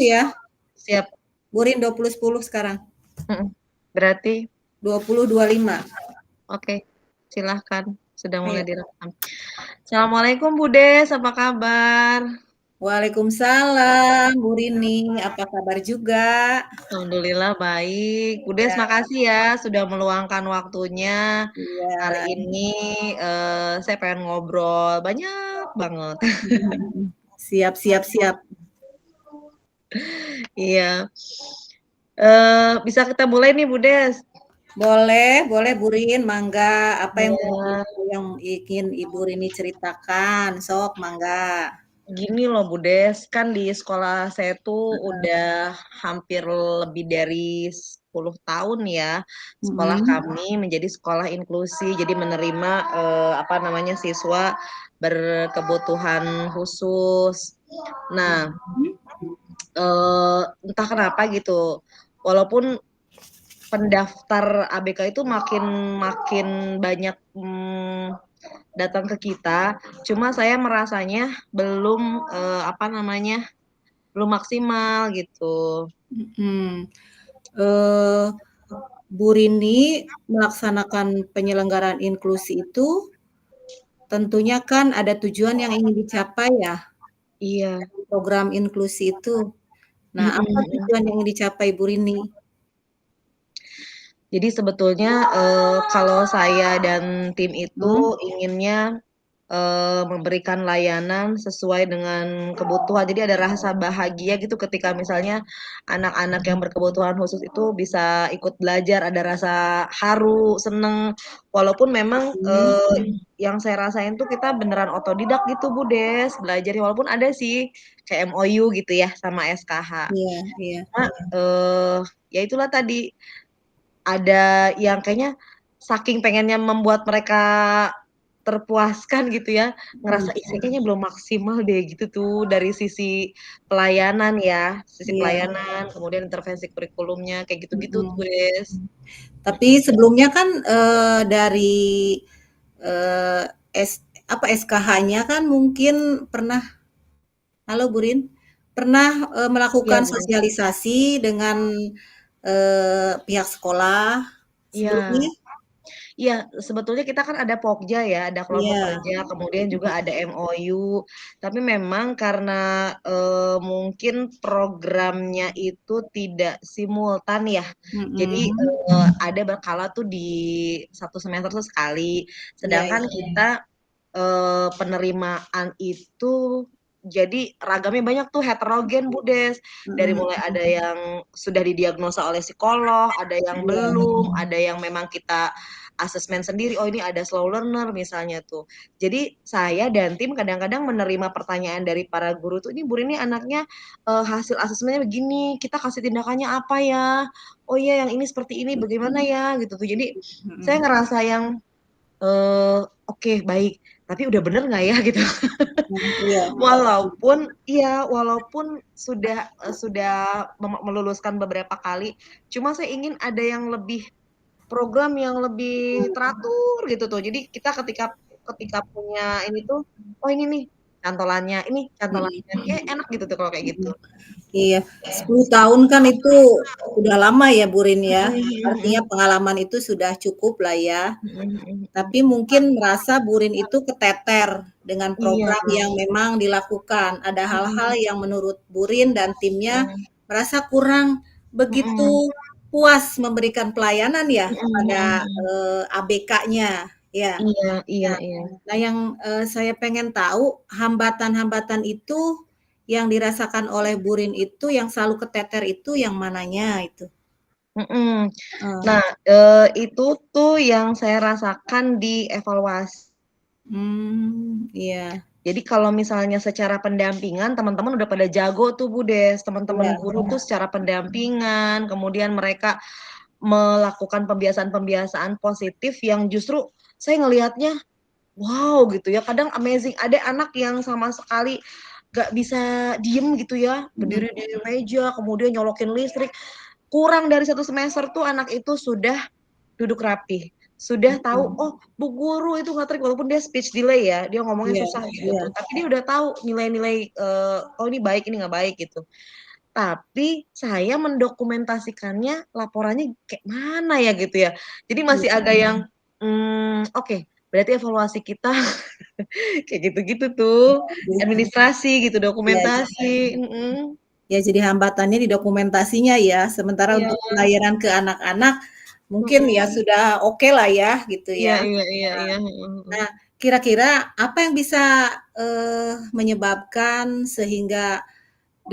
Ya, Siap. Burin 20-10 sekarang. Berarti 20-25. Oke, silahkan. Sudah mulai Ayo. direkam. Assalamualaikum Bu Des, apa kabar? Waalaikumsalam, Bu Rini. Apa kabar juga? Alhamdulillah baik. Bu Des, Ya, makasih ya sudah meluangkan waktunya. Hari iya. ini saya pengen ngobrol banyak banget. Siap, siap, siap. Iya. Bisa kita mulai nih Bu Des. Boleh, boleh Bu Rin, mangga. Apa Ya, yang ingin Ibu Rini ceritakan? Sok, mangga. gini loh Bu Des, kan di sekolah saya tuh udah hampir lebih dari 10 tahun ya. Sekolah Mm-mm. kami menjadi sekolah inklusi, jadi menerima apa namanya siswa berkebutuhan khusus. Nah, entah kenapa gitu, walaupun pendaftar ABK itu makin makin banyak datang ke kita, cuma saya merasanya belum apa namanya belum maksimal gitu. Mm-mm. Eh, Bu Rini melaksanakan penyelenggaraan inklusi itu tentunya kan ada tujuan yang ingin dicapai ya, Iya. program inklusi itu. Nah, apa Mm-mm. tujuan yang ingin dicapai Bu Rini? Jadi sebetulnya kalau saya dan tim itu Hmm? inginnya memberikan layanan sesuai dengan kebutuhan. Jadi ada rasa bahagia gitu ketika misalnya anak-anak yang berkebutuhan khusus itu bisa ikut belajar, ada rasa haru, seneng. Walaupun memang Hmm? yang saya rasain tuh kita beneran otodidak gitu Bu Des, belajarnya walaupun ada sih kayak MOU gitu ya sama SKH. Iya, iya. Cuma ya itulah tadi ada yang kayaknya saking pengennya membuat mereka terpuaskan gitu ya, ngerasa, "Ih, saya Hmm. kayaknya belum maksimal deh," gitu tuh dari sisi pelayanan ya, sisi Iya. pelayanan, kemudian intervensi kurikulumnya, kayak gitu-gitu tuh, Mm-mm. Des. Tapi sebelumnya kan dari eh, apa SKH-nya kan mungkin pernah, halo Bu Rin, pernah Iya, melakukan Bu Des. sosialisasi dengan pihak sekolah Iya. sebelumnya? Iya, sebetulnya kita kan ada Pokja ya, ada kelompok Iya. kerja, kemudian juga ada MOU. Tapi memang karena mungkin programnya itu tidak simultan ya. Jadi Mm-mm. ada berkala tuh di satu semester tuh sekali. Iya, Sedangkan iya. kita penerimaan itu jadi ragamnya banyak tuh heterogen Bu Des. Dari Mm-mm. mulai ada yang sudah didiagnosa oleh psikolog, ada yang Iya. belum, ada yang memang kita asesmen sendiri, oh ini ada slow learner misalnya tuh. Jadi saya dan tim kadang-kadang menerima pertanyaan dari para guru tuh, ini Bu ini anaknya hasil asesmennya begini, kita kasih tindakannya apa ya? Oh iya yang ini seperti ini bagaimana ya gitu tuh. Jadi saya Mm-mm. ngerasa yang oke baik, tapi udah bener nggak ya gitu. Iya. Walaupun iya, walaupun sudah meluluskan beberapa kali, cuma saya ingin ada yang lebih program yang lebih teratur gitu tuh. Jadi kita ketika ketika punya ini tuh, oh ini cantolannya, Mm-mm. kayak enak gitu tuh kalau kayak gitu. Iya, 10 tahun kan itu udah lama ya, Bu Rin, ya. Mhm Artinya mhm pengalaman itu sudah cukup lah ya. mhm mhm mhm. Tapi mungkin merasa Bu Rin itu keteter dengan Iya, program yang memang dilakukan. Ada hal-hal mhm yang menurut Bu Rin dan timnya mhm merasa kurang begitu mhm puas memberikan pelayanan ya mhm kepada, mhm mhm. ABK-nya, ya. Iya iya Nah iya. nah yang, saya pengen tahu hambatan-hambatan itu yang dirasakan oleh Burin itu yang selalu keteter itu yang mananya itu? Mhm. Heeh. Nah, itu tuh yang saya rasakan di evaluasi. Iya, Jadi kalau misalnya secara pendampingan teman-teman udah pada jago tuh Bu Des, iya, teman-teman guru tuh secara pendampingan, kemudian mereka melakukan pembiasaan-pembiasaan positif yang justru saya ngelihatnya, wow gitu ya, kadang amazing, ada anak yang sama sekali gak bisa diem gitu ya, mhm, berdiri di meja, kemudian nyolokin listrik, kurang dari 1 semester tuh anak itu sudah duduk rapi, sudah tahu, mhm, oh Bu Guru itu nge-trik walaupun dia speech delay ya, dia ngomongnya iya, susah gitu iya, tuh, tapi dia udah tahu nilai-nilai, oh ini baik, ini nggak baik gitu. tapi saya mendokumentasikannya laporannya kayak mana ya gitu ya. Jadi masih Iya. agak yang, oke, berarti evaluasi kita kayak gitu-gitu tuh, administrasi gitu, Iya, dokumentasi, mhm. ya jadi hambatannya di dokumentasinya ya, sementara Iya, untuk pelayanan ke anak-anak mungkin ya mhm. sudah oke lah ya gitu Iya ya. iya iya iya, mhm mhm. Nah, kira-kira apa yang bisa, menyebabkan sehingga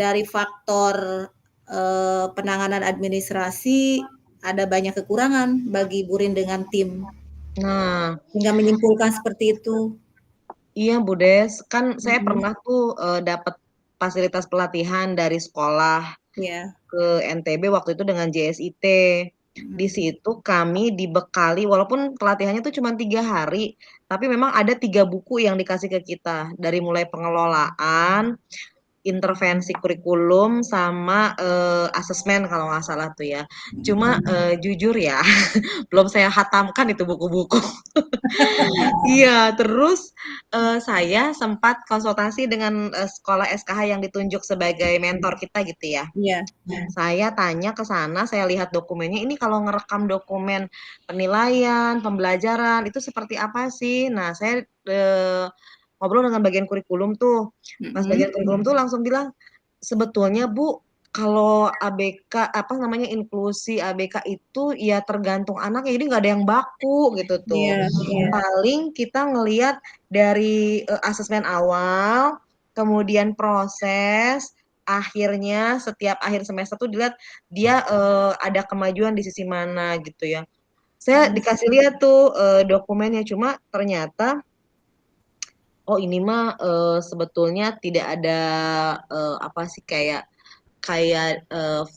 dari faktor, penanganan administrasi ada banyak kekurangan bagi Burin dengan tim, Nah, hingga menyimpulkan seperti itu? iya Bu Des, kan saya Mhm, pernah tuh, dapet fasilitas pelatihan dari sekolah iya, ke NTB waktu itu dengan JSIT. Di mhm, situ kami dibekali walaupun pelatihannya tuh cuman 3 hari, tapi memang ada 3 buku yang dikasih ke kita, dari mulai pengelolaan, intervensi kurikulum sama, asesmen kalau nggak salah tuh ya. Cuma, jujur ya, belum saya hatamkan itu buku-buku. Iya, terus, saya sempat konsultasi dengan, sekolah SKH yang ditunjuk sebagai mentor kita gitu ya. iya, Saya tanya ke sana, saya lihat dokumennya, ini kalau ngerekam dokumen penilaian, pembelajaran, itu seperti apa sih? Nah, saya, ngobrol dengan bagian kurikulum tuh. Pas bagian mhm, kurikulum tuh langsung bilang, "Sebetulnya Bu, kalau ABK, apa namanya, inklusi ABK itu ya tergantung anaknya, jadi nggak ada yang baku," gitu tuh. iya, iya, Paling kita ngelihat dari, asesmen awal, kemudian proses, akhirnya setiap akhir semester tuh dilihat dia, ada kemajuan di sisi mana gitu ya. Saya mhm, dikasih lihat tuh, dokumennya, cuma ternyata, oh ini mah, sebetulnya tidak ada, apa sih, kayak kayak,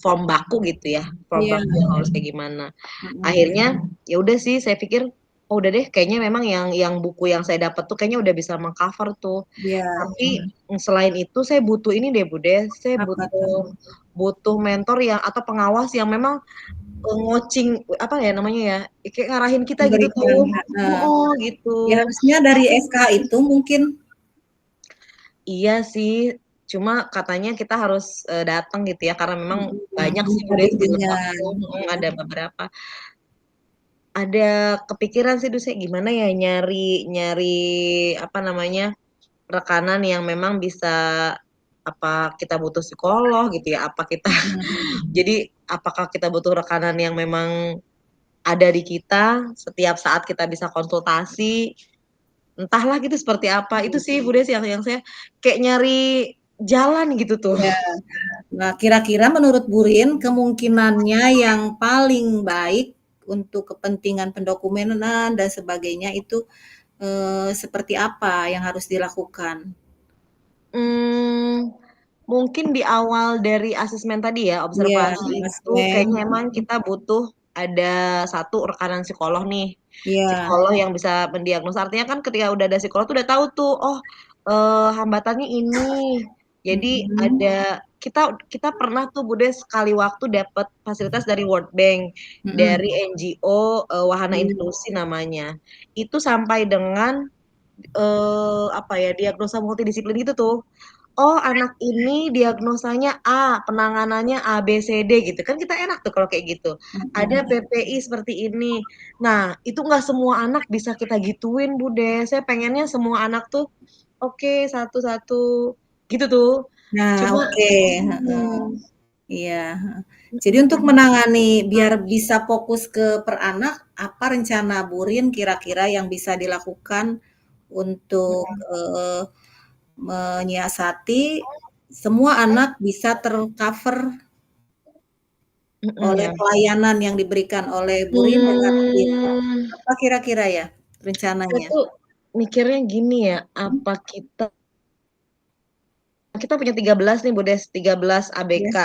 form baku gitu ya, form iya, baku yang harus kayak gimana. mhm, Akhirnya, ya udah sih saya pikir, oh udah deh kayaknya memang yang buku yang saya dapat tuh kayaknya udah bisa meng-cover tuh. iya, Tapi, selain itu saya butuh ini deh Bu Des, saya apa tuh? butuh butuh mentor yang atau pengawas yang memang, ngocing, apa ya namanya ya, kayak ngarahin kita gitu Memberikan tuh, heeh, heeh, gitu. ya harusnya dari SK itu mungkin Iya sih, cuma katanya kita harus, datang gitu ya, karena memang banyak sih minta Bu Des di bimbingan, lembangku, mhm, iya, ada beberapa. Ada kepikiran sih dulu saya gimana ya nyari nyari, apa namanya, rekanan yang memang bisa, apa kita butuh psikolog gitu ya, apa kita mhm, jadi apakah kita butuh rekanan yang memang ada di kita, setiap saat kita bisa konsultasi, entahlah gitu seperti apa. Itu sih Bu Des yang saya kayak nyari jalan gitu tuh. iya. Nah, kira-kira menurut Burin kemungkinannya yang paling baik untuk kepentingan pendokumenan dan sebagainya itu, seperti apa yang harus dilakukan? Mmm, mungkin di awal dari asesmen tadi ya, Iya, observasi itu asesmen, kayaknya emang kita butuh ada satu rekanan psikolog nih, iya, psikolog yang bisa mendiagnosa. Artinya kan ketika udah ada psikolog tuh udah tahu tuh, oh, hambatannya ini. Jadi mhm, ada kita kita pernah tuh Bude sekali waktu dapat fasilitas dari World Bank, mhm, dari NGO, Wahana iya, Inklusi namanya. Itu sampai dengan, apa ya, diagnosa multidisiplin itu tuh. Oh, anak ini diagnosanya A, penanganannya A, B, C, D gitu, kan kita enak tuh kalau kayak gitu. Ada mhm, PPI seperti ini. Nah, itu nggak semua anak bisa kita gituin, Bude. Saya pengennya semua anak tuh, oke, satu-satu, gitu tuh. nah, Cuma oke, heeh, mhm, iya, heeh. Jadi untuk mhm. menangani biar bisa fokus ke per anak, apa rencana Burin kira-kira yang bisa dilakukan untuk, menyiasati semua anak bisa ter-cover Mhm, oleh ya. pelayanan yang diberikan oleh Burin dengan tim. Mmm, Apa kira-kira ya saya rencananya? tuh mikirnya gini ya, Mhm, apa kita punya 13 nih, Bu Des, 13 iya. ABK.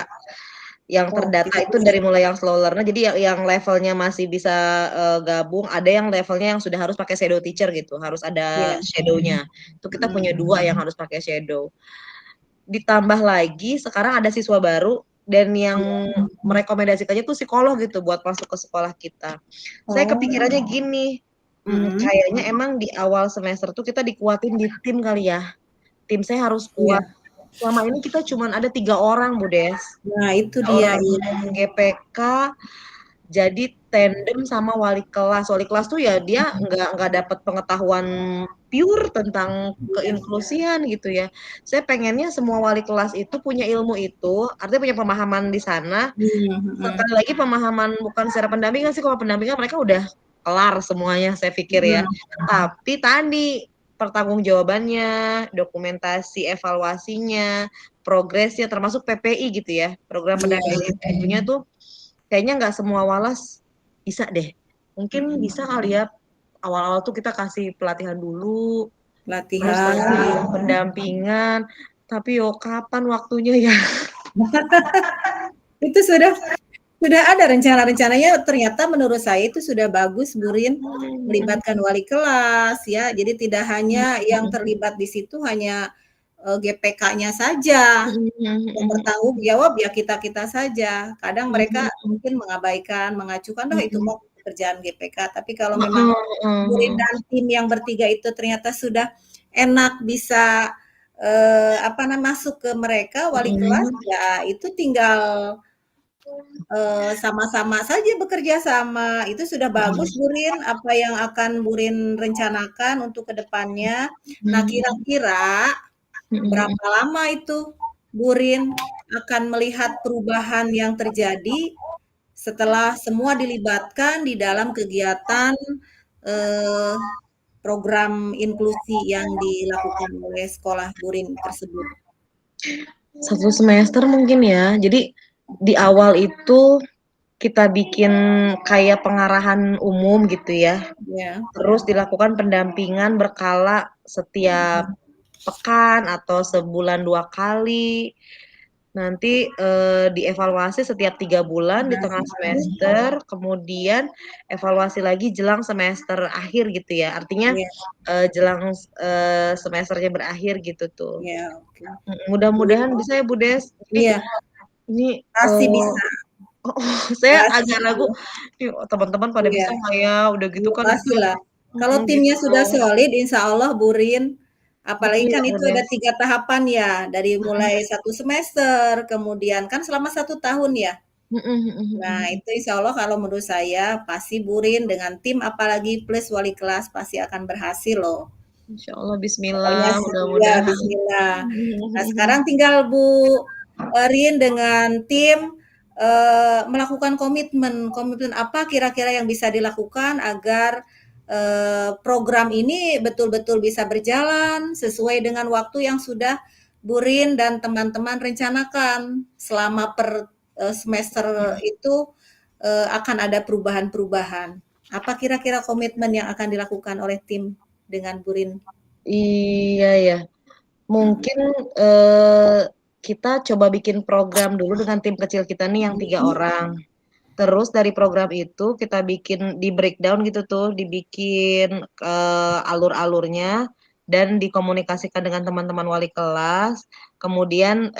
Yang Oh, terdata itu 13. dari mulai yang slow learner, jadi yang levelnya masih bisa, gabung, ada yang levelnya yang sudah harus pakai shadow teacher gitu, harus ada Iya, shadow-nya. Itu kita mhm, punya 2 yang harus pakai shadow. Ditambah lagi sekarang ada siswa baru dan yang iya. merekomendasikannya tuh psikolog gitu buat masuk ke sekolah kita. Saya Oh, kepikirannya gini, mhm, kayaknya emang di awal semester tuh kita dikuatin di tim kali ya, tim saya harus kuat. iya, selama ini kita cuman ada 3 orang Bu Des. Nah itu 3 dia, orang iya. GPK, jadi tandem sama wali kelas. Wali kelas tuh ya dia nggak dapat pengetahuan pure tentang Iya. keinklusian gitu ya. Saya pengennya semua wali kelas itu punya ilmu itu, artinya punya pemahaman di sana. Mhm. Sekali lagi pemahaman bukan secara pendampingan sih, kalau pendampingan mereka udah kelar semuanya saya pikir ya. Mhm. Tapi tadi pertanggungjawabannya, dokumentasi evaluasinya, progresnya termasuk PPI gitu ya, program Iya, pendampingan iya. individunya tuh kayaknya nggak semua walas bisa deh. Mungkin Mhm. bisa kali ya awal-awal tuh kita kasih pelatihan dulu, terus Latihan. kasih pendampingan, tapi yo kapan waktunya ya? Itu sudah ada rencana-rencananya, ternyata menurut saya itu sudah bagus Bu Rin, melibatkan wali kelas ya, jadi tidak hanya yang terlibat di situ hanya, GPK-nya saja, yang bertanggung jawab ya kita-kita saja. Kadang mereka mungkin mengabaikan, mengacukan, "Dah itu mah pekerjaan GPK." Tapi kalau memang Bu Rin dan tim yang bertiga itu ternyata sudah enak bisa, masuk ke mereka wali kelas, ya itu tinggal sama-sama saja bekerja sama, itu sudah bagus Bu Rin, apa yang akan Bu Rin rencanakan untuk ke depannya. Nah, kira-kira berapa lama itu Bu Rin akan melihat perubahan yang terjadi setelah semua dilibatkan di dalam kegiatan, eee, program inklusi yang dilakukan oleh sekolah Bu Rin tersebut? 1 semester mungkin ya. Jadi di awal itu kita bikin kayak pengarahan umum gitu ya. Ya. Terus dilakukan pendampingan berkala setiap pekan atau sebulan 2 kali. Nanti, dievaluasi setiap 3 bulan di tengah semester, kemudian evaluasi lagi jelang semester akhir gitu ya. Artinya, Iya, jelang, semesternya berakhir gitu tuh. iya, oke. Mudah-mudahan bisa ya Bu Des. Iya, Ini, pasti bisa, saya pasti agak ragu, bisa. nih teman-teman pada Iya, bisa nggak ya? Udah gitu iya kan pastilah. Kalau timnya gitu. sudah solid, insya Allah Bu Rin, apalagi Iya kan Bu itu ada Des. 3 tahapan ya, dari mulai 1 semester, kemudian kan selama 1 tahun ya. Nah, itu insya Allah kalau menurut saya pasti Bu Rin dengan tim apalagi plus wali kelas pasti akan berhasil loh. Insya Allah Pokoknya bismillah, ya mudah-mudahan. bismillah. Nah, sekarang tinggal Bu Rin dengan tim, melakukan komitmen. Komitmen apa kira-kira yang bisa dilakukan agar, program ini betul-betul bisa berjalan sesuai dengan waktu yang sudah Bu Rin dan teman-teman rencanakan selama semester itu, akan ada perubahan-perubahan. Apa kira-kira komitmen yang akan dilakukan oleh tim dengan Bu Rin? Iya ya. Mhm. Mungkin, kita coba bikin program dulu dengan tim kecil kita nih yang 3 orang. Terus dari program itu kita bikin di-breakdown gitu tuh, dibikin, alur-alurnya dan dikomunikasikan dengan teman-teman wali kelas, kemudian,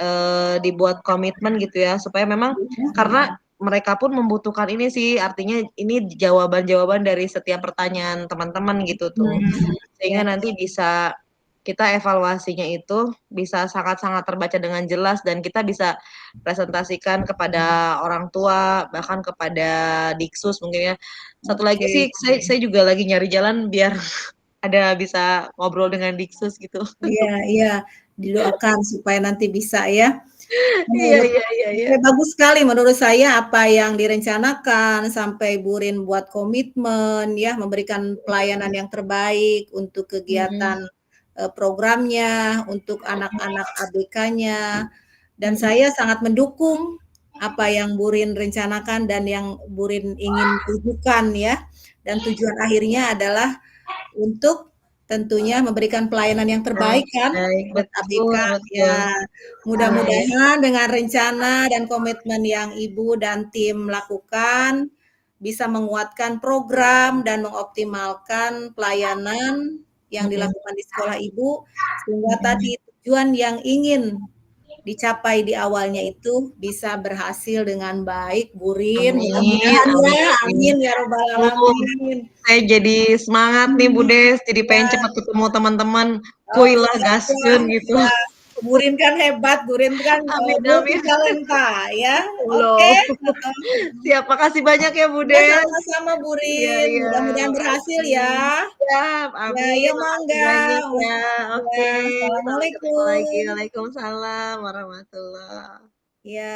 dibuat komitmen gitu ya, supaya memang karena mereka pun membutuhkan ini sih, artinya ini jawaban-jawaban dari setiap pertanyaan teman-teman gitu tuh. Sehingga Ya, nanti bisa kita evaluasinya itu bisa sangat-sangat terbaca dengan jelas dan kita bisa presentasikan kepada orang tua, bahkan kepada Diksus mungkin ya. Satu lagi oke. sih saya juga lagi nyari jalan biar ada bisa ngobrol dengan Diksus gitu. Iya, iya, didoakan supaya nanti bisa ya. Iya Menurut iya iya iya. Oke, bagus sekali menurut saya apa yang direncanakan sampai Bu Rin buat komitmen ya, memberikan pelayanan yang terbaik untuk kegiatan, Mhm, programnya, untuk anak-anak ABK-nya, dan mhm. saya sangat mendukung apa yang Bu Rin rencanakan dan yang Bu Rin ingin tujukan ya, dan tujuan akhirnya adalah untuk tentunya memberikan pelayanan yang Nah, terbaik kan baik, buat betul ABK, betul. ya. Iya iya. Mudah-mudahan dengan rencana dan komitmen yang Ibu dan tim lakukan, bisa menguatkan program dan mengoptimalkan pelayanan yang Mhm, dilakukan di sekolah Ibu, sehingga mhm. tadi tujuan yang ingin dicapai di awalnya itu bisa berhasil dengan baik, Bu Rin. Amin Mudah-mudahan amin ya, amin. amin ya robbal Uh, alamin. saya jadi semangat nih Bu Des, jadi pengen Ya, cepet ketemu teman-teman, kuy oke, lah siap, gaskeun gitu. ya. Burin kan hebat, Burin kan, Amin multi amin. talenta ya. Oke, Loh. heeh. Siap, makasih banyak ya Bu Ya Des. sama-sama Iya Burin, iya, mudah-mudahan berhasil makasih. ya. Siap, Ya, amin, ya makasih mangga. banyak ya. Ya, Oke, sampai ketemu lagi. assalamualaikum. Waalaikumsalam warahmatullah. Ya.